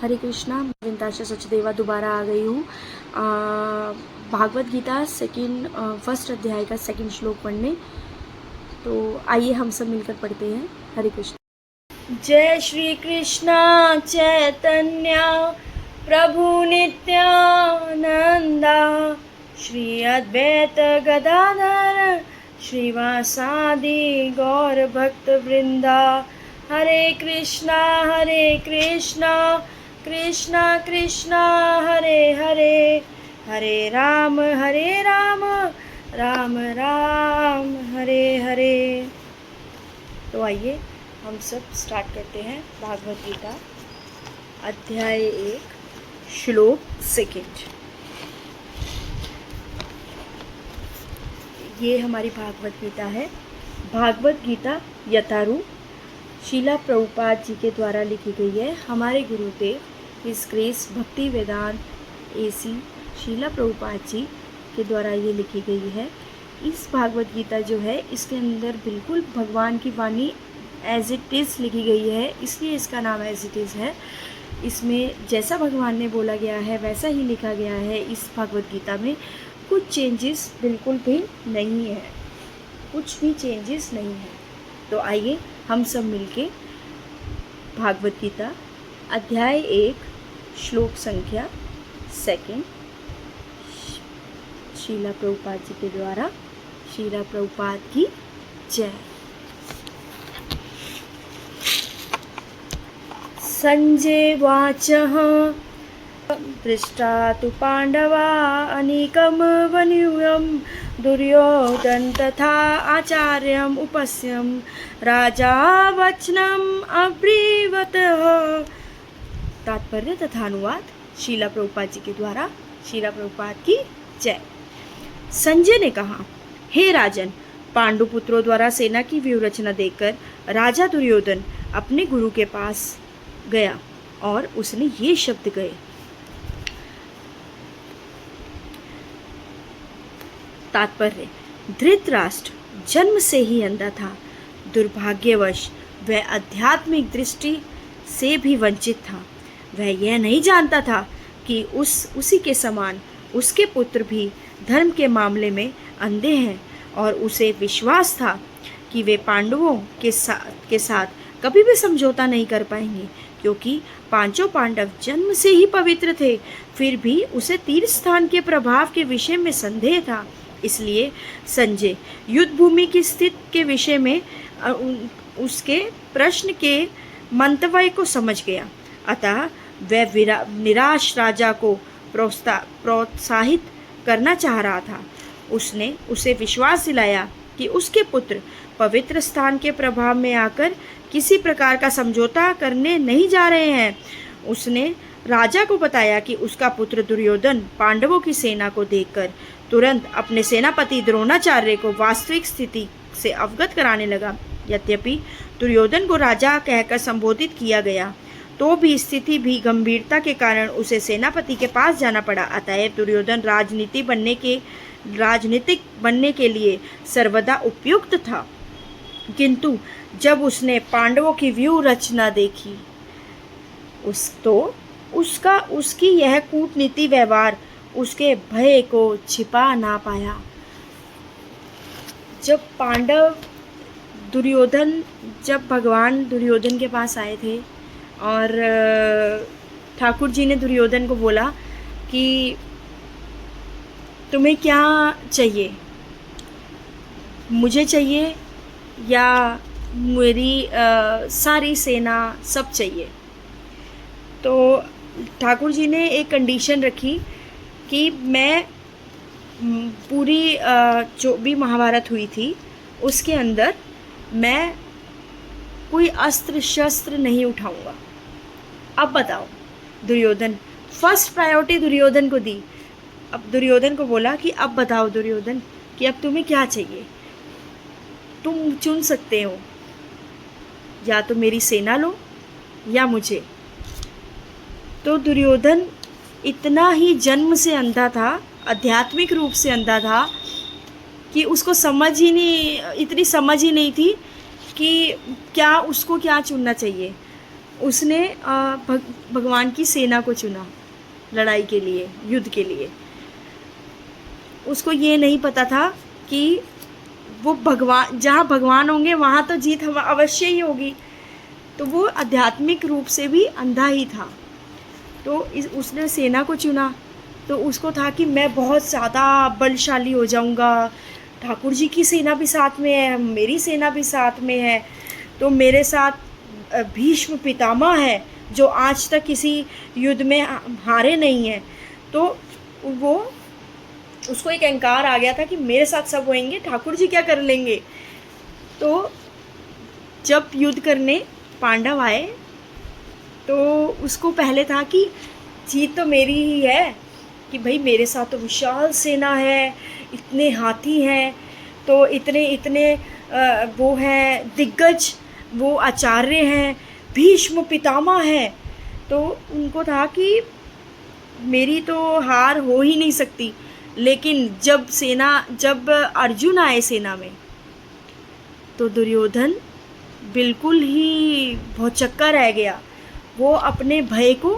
हरे कृष्णा। मैं विंताशा सचदेवा दोबारा आ गई हूँ भागवत गीता फर्स्ट अध्याय का सेकंड श्लोक पढ़ने। तो आइए हम सब मिलकर पढ़ते हैं। हरे कृष्ण। जय श्री कृष्णा चैतन्य प्रभु नित्यानंदा श्री अद्वैत गदाधर श्रीवासादि गौर भक्त वृंदा। हरे कृष्णा कृष्णा कृष्णा हरे हरे, हरे राम राम राम हरे हरे। तो आइए हम सब स्टार्ट करते हैं भागवत गीता अध्याय 1 श्लोक 2। ये हमारी भागवत गीता है। भागवत गीता यथारूप शीला प्रभुपाद जी के द्वारा लिखी गई है। हमारे गुरुदेव हिज ग्रेस भक्ति वेदांत एसी शीला प्रभुपाद जी के द्वारा ये लिखी गई है। इस भागवत गीता जो है इसके अंदर बिल्कुल भगवान की वाणी एज इट इज़ लिखी गई है, इसलिए इसका नाम एज इट इज़ है। इसमें जैसा भगवान ने बोला गया है वैसा ही लिखा गया है। इस भागवत गीता में कुछ चेंजेस बिल्कुल भी नहीं है, कुछ भी चेंजेस नहीं है। तो आइए हम सब मिलके भागवत गीता अध्याय 1 श्लोक संख्या 2 शीला प्रभुपाद जी के द्वारा। शीला प्रभुपाद की जय। संजय वाचः दृष्टा तु पांडवा अनेकम वन्यूयम दुर्योधन तथा आचार्यम उपस्यम राजा वचनम अब्रीवत। तात्पर्य तथा अनुवाद शीला प्रभुपाद जी के द्वारा। शीला प्रभुपाद की जय। संजय ने कहा, हे राजन, पांडुपुत्रों द्वारा सेना की व्यूह रचना देखकर राजा दुर्योधन अपने गुरु के पास गया और उसने ये शब्द कहे। तात्पर्य, धृतराष्ट्र जन्म से ही अंधा था। दुर्भाग्यवश वह आध्यात्मिक दृष्टि से भी वंचित था। वह यह नहीं जानता था कि उसी के समान उसके पुत्र भी धर्म के मामले में अंधे हैं, और उसे विश्वास था कि वे पांडवों के साथ कभी भी समझौता नहीं कर पाएंगे, क्योंकि पांचों पांडव जन्म से ही पवित्र थे। फिर भी उसे तीर्थ स्थान के प्रभाव के विषय में संदेह था। इसलिए संजय युद्ध भूमि की स्थिति के विषय में उसके प्रश्न के मंतव्य को समझ गया। अतः वह निराश राजा को प्रोत्साहित करना चाह रहा था। उसने उसे विश्वास दिलाया कि उसके पुत्र पवित्र स्थान के प्रभाव में आकर किसी प्रकार का समझौता करने नहीं जा रहे हैं। उसने राजा को बताया कि उसका पुत्र दुर्योधन पांडवों की सेना को देखकर तुरंत अपने सेनापति द्रोणाचार्य को वास्तविक स्थिति से अवगत कराने लगा। यद्यपि दुर्योधन को राजा कहकर संबोधित किया गया, तो भी स्थिति भी गंभीरता के कारण उसे सेनापति के पास जाना पड़ा। अतएव दुर्योधन राजनीतिक बनने के लिए सर्वदा उपयुक्त था। किंतु जब उसने पांडवों की व्यूह रचना देखी उसकी यह कूटनीति व्यवहार उसके भय को छिपा ना पाया। जब भगवान दुर्योधन के पास आए थे और ठाकुर जी ने दुर्योधन को बोला कि तुम्हें क्या चाहिए, मुझे चाहिए या मेरी सारी सेना सब चाहिए। तो ठाकुर जी ने एक कंडीशन रखी कि मैं पूरी जो भी महाभारत हुई थी उसके अंदर मैं कोई अस्त्र शस्त्र नहीं उठाऊंगा। अब बताओ, दुर्योधन फर्स्ट प्रायोरिटी दुर्योधन को दी। अब दुर्योधन को बोला कि अब बताओ दुर्योधन कि अब तुम्हें क्या चाहिए, तुम चुन सकते हो, या तो मेरी सेना लो या मुझे। तो दुर्योधन इतना ही जन्म से अंधा था, आध्यात्मिक रूप से अंधा था कि उसको इतनी समझ ही नहीं थी कि उसको क्या चुनना चाहिए। उसने भगवान की सेना को चुना लड़ाई के लिए, युद्ध के लिए। उसको ये नहीं पता था कि वो भगवान, जहाँ भगवान होंगे वहाँ तो जीत हम अवश्य ही होगी। तो वो आध्यात्मिक रूप से भी अंधा ही था। तो उसने सेना को चुना। तो उसको था कि मैं बहुत ज़्यादा बलशाली हो जाऊंगा, ठाकुर जी की सेना भी साथ में है, मेरी सेना भी साथ में है, तो मेरे साथ भीष्म पितामह है जो आज तक किसी युद्ध में हारे नहीं हैं। तो वो, उसको एक अहंकार आ गया था कि मेरे साथ सब होएंगे, ठाकुर जी क्या कर लेंगे। तो जब युद्ध करने पांडव आए तो उसको पहले था कि जीत तो मेरी ही है, कि भाई मेरे साथ तो विशाल सेना है, इतने हाथी हैं, तो इतने इतने वो हैं दिग्गज, वो आचार्य हैं, भीष्म पितामह हैं। तो उनको था कि मेरी तो हार हो ही नहीं सकती। लेकिन जब अर्जुन आए सेना में तो दुर्योधन बिल्कुल ही भौचक्का रह गया। वो अपने भय को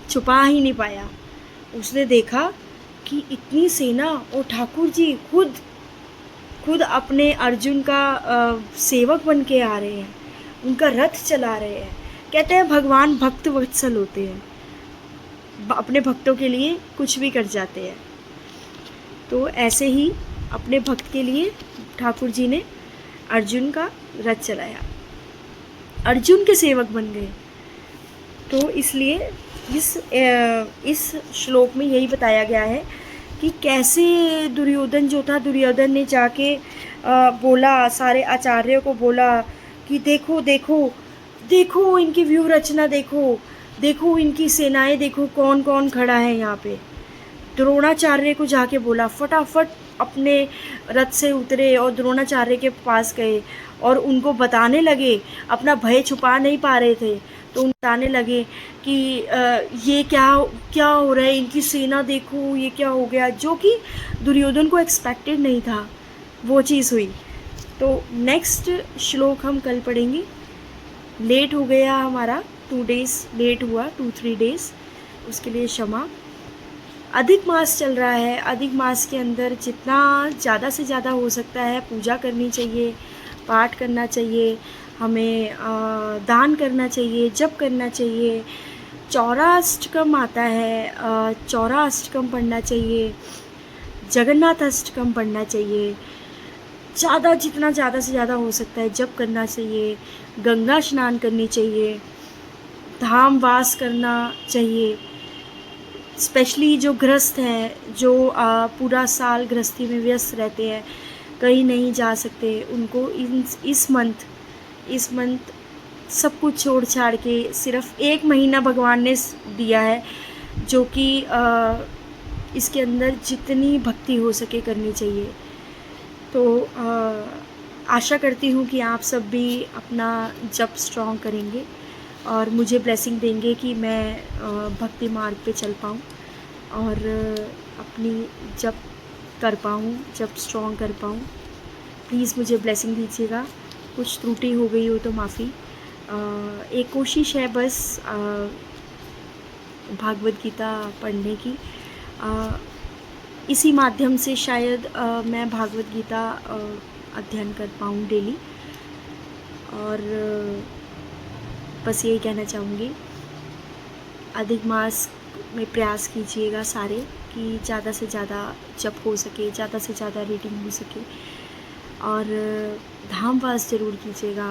छुपा ही नहीं पाया। उसने देखा कि इतनी सेना और ठाकुर जी खुद अपने अर्जुन का सेवक बन के आ रहे हैं, उनका रथ चला रहे हैं। कहते हैं भगवान भक्त वत्सल होते हैं, अपने भक्तों के लिए कुछ भी कर जाते हैं। तो ऐसे ही अपने भक्त के लिए ठाकुर जी ने अर्जुन का रथ चलाया, अर्जुन के सेवक बन गए। तो इसलिए इस श्लोक में यही बताया गया है कि कैसे दुर्योधन जो था, दुर्योधन ने जाके बोला, सारे आचार्यों को बोला कि देखो देखो देखो इनकी व्यूह रचना, देखो देखो इनकी सेनाएं, देखो कौन कौन खड़ा है यहाँ पे। द्रोणाचार्य को जाके बोला, फटाफट अपने रथ से उतरे और द्रोणाचार्य के पास गए और उनको बताने लगे, अपना भय छुपा नहीं पा रहे थे तो उन बताने लगे कि ये क्या क्या हो रहा है, इनकी सेना देखो, ये क्या हो गया, जो कि दुर्योधन को एक्सपेक्टेड नहीं था, वो चीज़ हुई। तो नेक्स्ट श्लोक हम कल पढ़ेंगे। लेट हो गया हमारा, 2 डेज़ लेट हुआ, 2-3 डेज़, उसके लिए क्षमा। अधिक मास चल रहा है, अधिक मास के अंदर जितना ज़्यादा से ज़्यादा हो सकता है पूजा करनी चाहिए, पाठ करना चाहिए, हमें दान करना चाहिए, जप करना चाहिए। चौराष्टकम आता है, चौराष्टकम पढ़ना चाहिए, जगन्नाथ अष्टकम पढ़ना चाहिए, जितना ज़्यादा से ज़्यादा हो सकता है जप करना चाहिए, गंगा स्नान करनी चाहिए, धाम वास करना चाहिए। स्पेशली जो गृहस्थ हैं, जो पूरा साल गृहस्थी में व्यस्त रहते हैं, कहीं नहीं जा सकते, उनको इस मंथ सब कुछ छोड़ छाड़ के सिर्फ 1 महीना भगवान ने दिया है, जो कि इसके अंदर जितनी भक्ति हो सके करनी चाहिए। तो आशा करती हूँ कि आप सब भी अपना जप स्ट्रॉन्ग करेंगे और मुझे ब्लेसिंग देंगे कि मैं भक्ति मार्ग पे चल पाऊँ और अपनी जप कर पाऊँ, जप स्ट्रॉन्ग कर पाऊँ। प्लीज़ मुझे ब्लेसिंग दीजिएगा। कुछ त्रुटि हो गई हो तो माफ़ी। एक कोशिश है बस भागवत गीता पढ़ने की। इसी माध्यम से शायद मैं भागवत गीता अध्ययन कर पाऊँ डेली। और बस यही कहना चाहूँगी, अधिक मास में प्रयास कीजिएगा सारे कि ज़्यादा से ज़्यादा जप हो सके, ज़्यादा से ज़्यादा रीडिंग हो सके, और धाम वास ज़रूर कीजिएगा।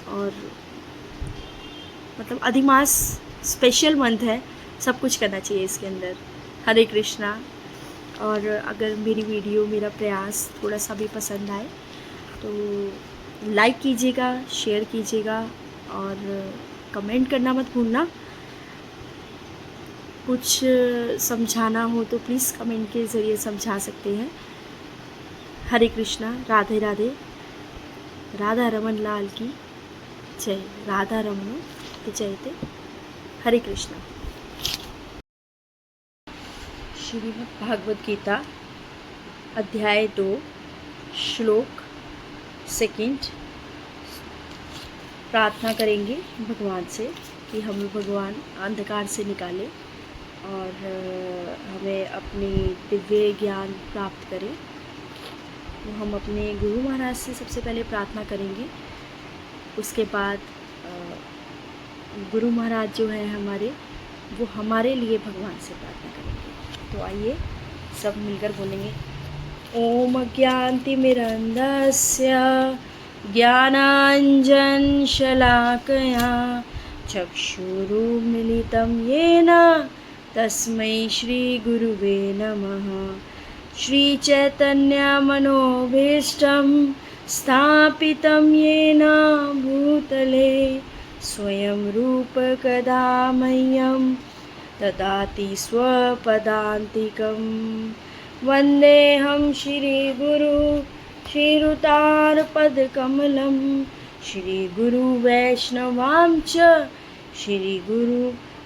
और मतलब अधिक मास स्पेशल मंथ है, सब कुछ करना चाहिए इसके अंदर। हरे कृष्णा। और अगर मेरी वीडियो, मेरा प्रयास थोड़ा सा भी पसंद आए तो लाइक कीजिएगा, शेयर कीजिएगा और कमेंट करना मत भूलना। कुछ समझाना हो तो प्लीज़ कमेंट के ज़रिए समझा सकते हैं। हरे कृष्णा। राधे राधे। राधा रमन लाल की जय। राधा रमन जयते। हरे कृष्णा। श्रीमद् भागवत गीता अध्याय 2 श्लोक 2 प्रार्थना करेंगे भगवान से कि हमें भगवान अंधकार से निकाले और हमें अपनी दिव्य ज्ञान प्राप्त करें। तो हम अपने गुरु महाराज से सबसे पहले प्रार्थना करेंगे। उसके बाद गुरु महाराज जो है हमारे, वो हमारे लिए भगवान से प्रार्थना करेंगे। तो आइए सब मिलकर बोलेंगे। ओम ज्ञानतिमिरन्धस्य ज्ञानाञ्जनशलाकया चक्षुरुन्मीलितं येन तस्मै श्रीगुरुवे नमः। श्रीचैतन्यमनोभीष्टं स्थापितं येन भूतले स्वयं रूपकदा मह्यं ददाति स्वपदान्तिकं। वन्देऽहं श्रीगुरु श्रीयुतारपदकमलं श्रीगुरुवैष्णवां च श्रीगुरु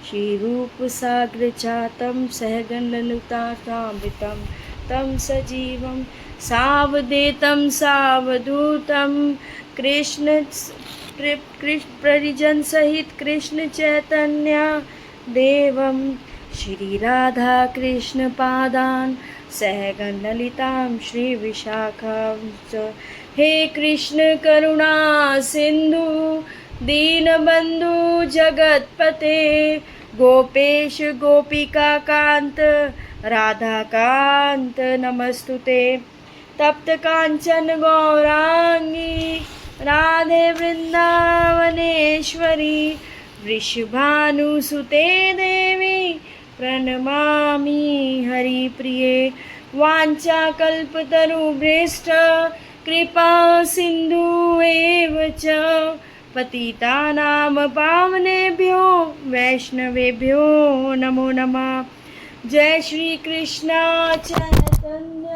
श्रीरूपसाग्रजातं सहगणललितार्चान्वितं तं सजीवं सावधूतं सावधूतं कृष्ण परिजन सहित कृष्ण चैतन्य देवं श्री राधा कृष्ण पादान सहगण ललितां श्री विशाखां च। हे कृष्ण करुणा सिंधु दीनबंधु जगतपते गोपेश गोपिका कांत राधा कांत नमस्तुते। तप्त कांचन गौरांगी राधे वृंदावनेश्वरी वृषभानुसुते देवी प्रणमामि हरिप्रिये। वाञ्छाकल्पतरुभ्यश्च कृपा सिन्धु एव च पतितानां पावनेभ्यो वैष्णवेभ्यो नमो नमः। जय श्री कृष्ण चैतन्य